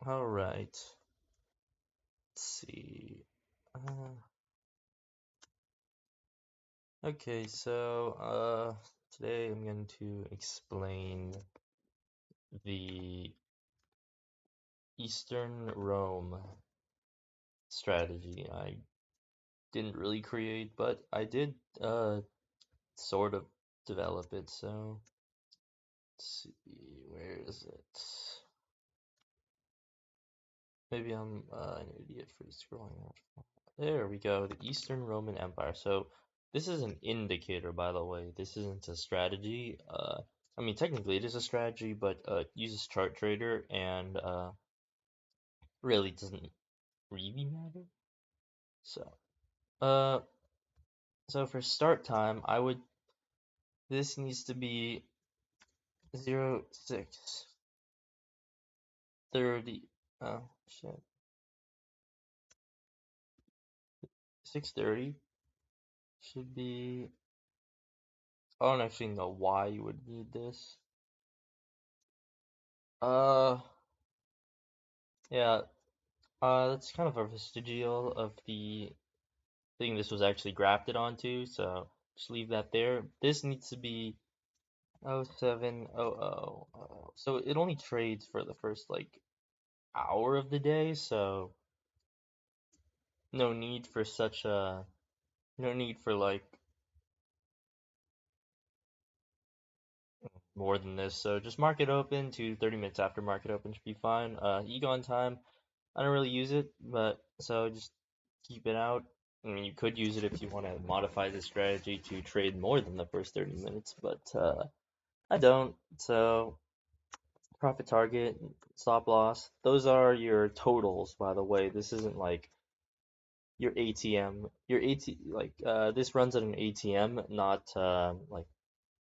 All right. Let's see. Uh, okay, today I'm going to explain the Eastern Rome strategy. I didn't really create, but I did sort of develop it. So let's see, where is it? Maybe I'm an idiot for scrolling out. There we go, the Eastern Roman Empire. So this is an indicator, by the way. This isn't a strategy. I mean, technically it is a strategy, but it uses chart trader and really doesn't really matter. So, uh, so for start time, this needs to be 0630. Oh shit, 6:30 should be. I don't actually know why you would need this. Uh, yeah, that's kind of a vestigial of the thing this was actually grafted onto, so just leave that there. This needs to be 0700. So it only trades for the first like hour of the day, so no need for such a no need for like more than this. So just market open to 30 minutes after market open should be fine. Egon time, I don't really use it, but so just keep it out. I mean, you could use it if you want to modify the strategy to trade more than the first 30 minutes, but I don't. So profit target, stop loss, those are your totals, by the way. This isn't like your ATM. Your AT like this runs at an ATM, not like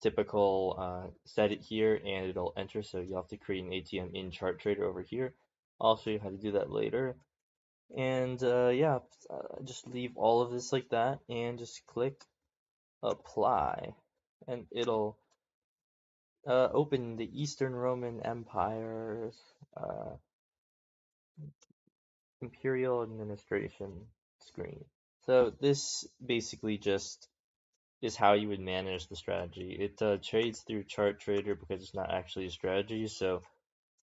typical set it here and it'll enter. So you have to create an ATM in chart trader over here. I'll show you how to do that later. And yeah, just leave all of this like that and just click apply, and it'll open the Eastern Roman Empire's uh, Imperial administration screen. So this basically just is how you would manage the strategy. It trades through chart trader because it's not actually a strategy. So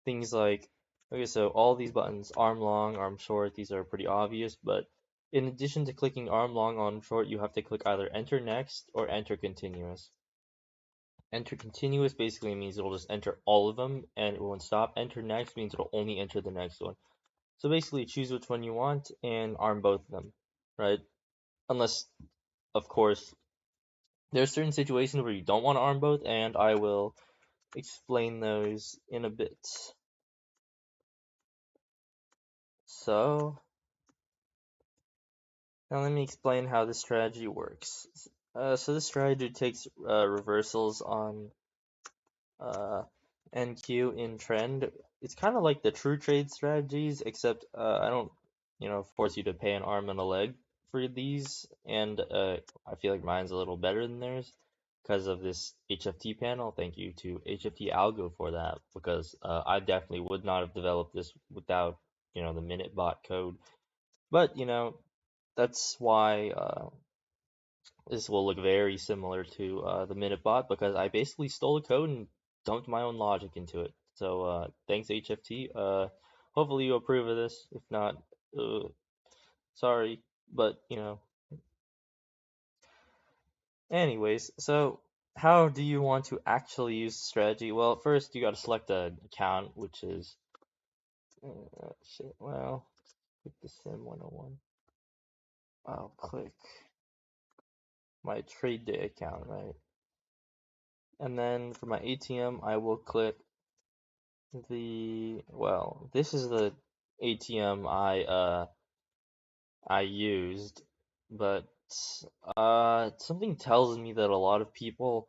things like, okay, so all these buttons, arm long, arm short, these are pretty obvious, but in addition to clicking arm long, arm short, you have to click either enter next or enter continuous. Enter continuous basically means it'll just enter all of them and it won't stop. Enter next means it'll only enter the next one. So basically choose which one you want and arm both of them, right? Unless, of course, there are certain situations where you don't want to arm both, and I will explain those in a bit. So, now let me explain how this strategy works. So this strategy takes reversals on uh, NQ in trend. It's kind of like the true trade strategies, except I don't, force you to pay an arm and a leg for these, and I feel like mine's a little better than theirs because of this HFT panel. Thank you to HFT Algo for that, because I definitely would not have developed this without, the minute bot code. But, that's why this will look very similar to the Minutebot, because I basically stole the code and dumped my own logic into it. So thanks HFT. Hopefully you approve of this. If not, uh, sorry. But anyways. So how do you want to actually use the strategy? Well, first you got to select an account, which is shit. Well, click the Sim 101. I'll click my trade day account, right? And then for my ATM, I will click this is the ATM I used, but something tells me that a lot of people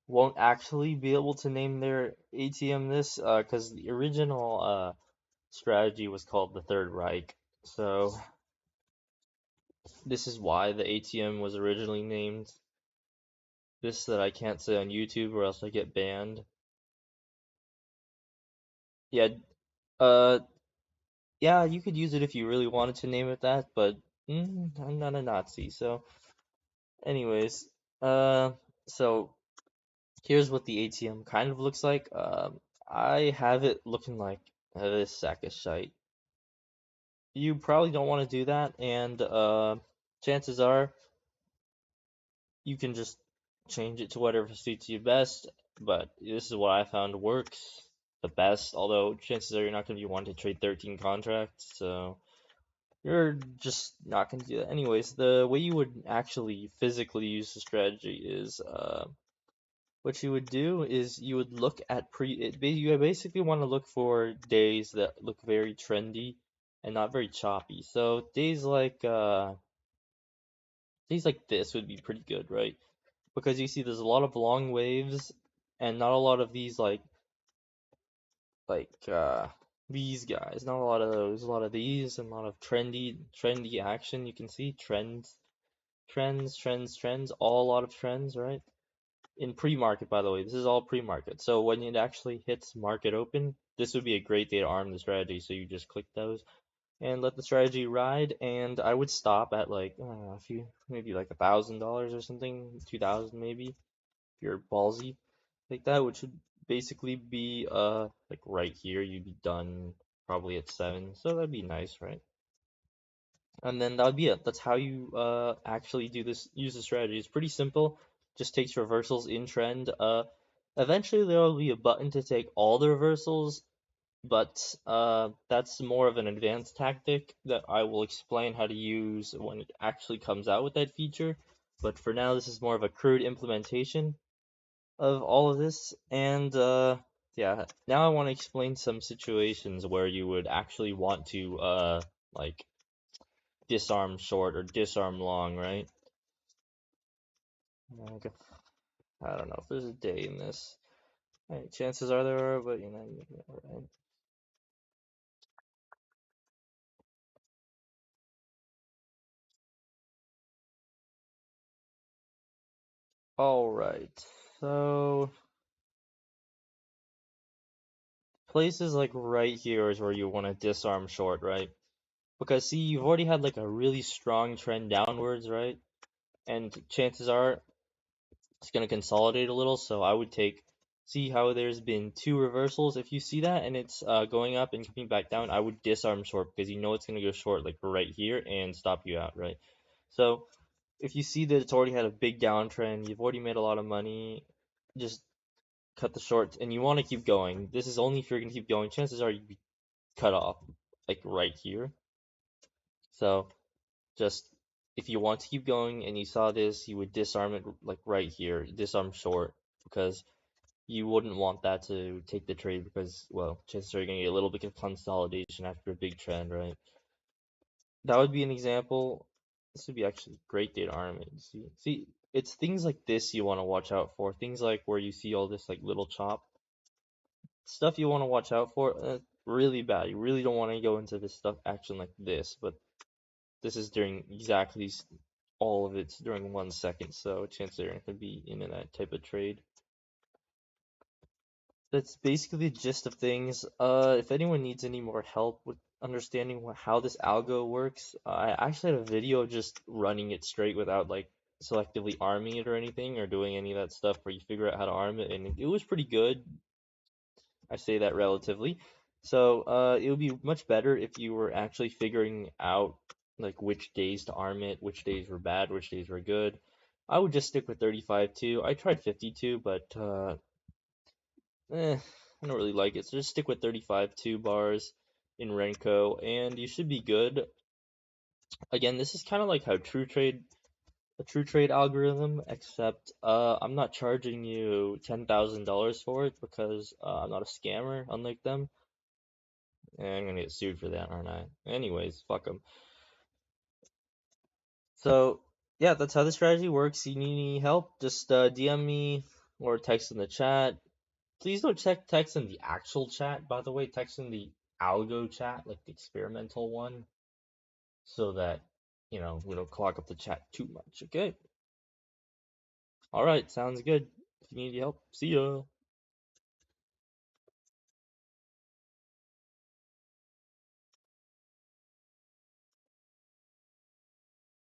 won't actually be able to name their ATM this, because the original strategy was called the Third Reich. So this is why the ATM was originally named this, that I can't say on YouTube or else I get banned. Yeah, uh Yeah, you could use it if you really wanted to name it that, but I'm not a Nazi. So, anyways, uh, so here's what the ATM kind of looks like. I have it looking like this sack of shite. You probably don't want to do that, and chances are you can just change it to whatever suits you best. But this is what I found works the best. Although chances are you're not going to be wanting to trade 13 contracts, so you're just not going to do that. Anyways, the way you would actually physically use the strategy is what you would do is you would look at you basically want to look for days that look very trendy and not very choppy. So days like this would be pretty good, right? Because you see there's a lot of long waves and not a lot of these like these guys. Not a lot of those. A lot of these and a lot of trendy action. You can see trends, all a lot of trends, right? In pre-market, by the way, this is all pre-market. So when it actually hits market open, this would be a great day to arm the strategy. So you just click those and let the strategy ride. And I would stop at like a few, maybe like $1,000 or something, 2,000 maybe, if you're ballsy like that, which would basically be like right here. You'd be done probably at 7, so that'd be nice, right? And then that would be it. That's how you actually do this. Use the strategy. It's pretty simple. Just takes reversals in trend. Eventually there will be a button to take all the reversals, but that's more of an advanced tactic that I will explain how to use when it actually comes out with that feature. But for now, this is more of a crude implementation of all of this. And yeah, now I want to explain some situations where you would actually want to like disarm short or disarm long, right? Okay. I don't know if there's a day in this. Right, chances are there are, but right? All right. So places like right here is where you want to disarm short, right? Because see, you've already had like a really strong trend downwards, right? And chances are it's going to consolidate a little, so I would see how there's been two reversals. If you see that and it's going up and coming back down, I would disarm short because you know it's going to go short like right here and stop you out, right? So if you see that it's already had a big downtrend, you've already made a lot of money, just cut the short and you want to keep going. This is only if you're going to keep going. Chances are you'd be cut off like right here. So just if you want to keep going and you saw this, you would disarm it like right here, disarm short because you wouldn't want that to take the trade because, well, chances are you're going to get a little bit of consolidation after a big trend, right? That would be an example. This would be actually great data arming. See, it's things like this you want to watch out for. Things like where you see all this like little chop stuff you want to watch out for. Really bad. You really don't want to go into this stuff action like this, but this is during exactly all of it's during 1 second, so chances are you're going to be in that type of trade. That's basically the gist of things. If anyone needs any more help with understanding how this algo works, I actually had a video just running it straight without like selectively arming it or anything or doing any of that stuff where you figure out how to arm it, and it was pretty good. I say that relatively. So it would be much better if you were actually figuring out like which days to arm it, which days were bad, which days were good. I would just stick with 35-2. I tried 52, but I don't really like it. So just stick with 35 2 bars in Renko, and you should be good. Again, this is kind of like how a true trade algorithm, except I'm not charging you $10,000 for it because I'm not a scammer, unlike them. And I'm gonna get sued for that, aren't I? Anyways, fuck them. So yeah, that's how the strategy works. You need any help? Just DM me or text in the chat. Please don't text in the actual chat, by the way. Text in the algo chat, like the experimental one, so that, we don't clog up the chat too much, okay? Alright, sounds good. If you need help, see ya.